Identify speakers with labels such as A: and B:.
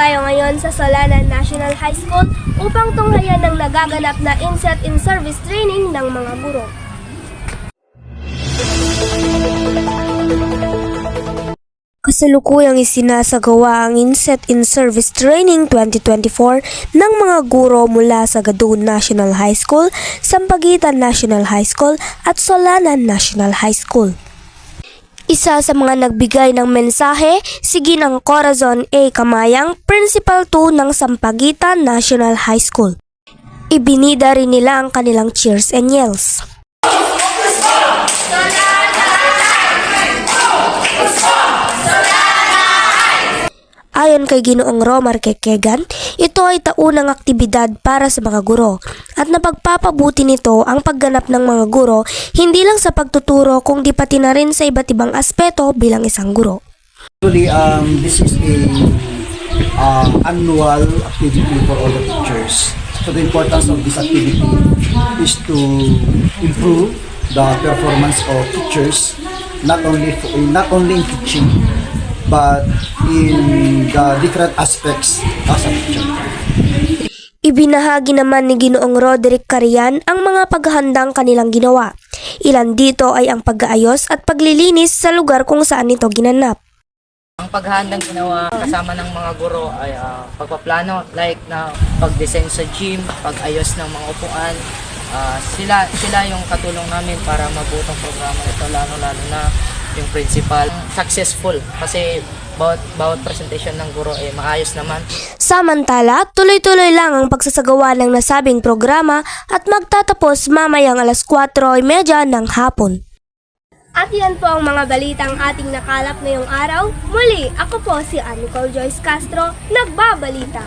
A: tayo ngayon sa Solanan National High School upang tunghayan ng nagaganap na Inset in Service Training ng mga guro. Kasalukuyang isinasagawa ang Inset in Service Training 2024 ng mga guro mula sa Gadun National High School, Sampaguitan National High School at Solanan National High School. Isa sa mga nagbigay ng mensahe, si Ginang Corazon A. Kamayang, Principal 2 ng Sampaguitan National High School. Ibinida rin nila ang kanilang cheers and yells. Ayon kay Ginoong Romar Kekegan, ito ay taunang aktibidad para sa mga guro at napagpapabuti nito ang pagganap ng mga guro hindi lang sa pagtuturo kundi pati na rin sa iba't ibang aspeto bilang isang guro.
B: Actually, this is a annual activity for all the teachers. So the importance of this activity is to improve the performance of teachers, not only in teaching, but in the different aspects as a teacher.
A: Ibinahagi naman ni Ginoong Roderick Carian ang mga paghahandang kanilang ginawa. Ilan dito ay ang pag-aayos at paglilinis sa lugar kung saan ito ginanap.
C: Ang paghahandang ginawa kasama ng mga guro ay pagpaplano, like na pag-design sa gym, pag-ayos ng mga upuan. Sila yung katulong namin para mabutong programa ito, lalo na yung principal. Successful kasi bawat presentation ng guro ay maayos naman.
A: Samantala, tuloy-tuloy lang ang pagsasagawa ng nasabing programa at magtatapos mamayang 4:30 ng hapon. At yan po ang mga balitang ating nakalap ngayong araw. Muli, ako po si Nicole Joyce Castro, nagbabalita.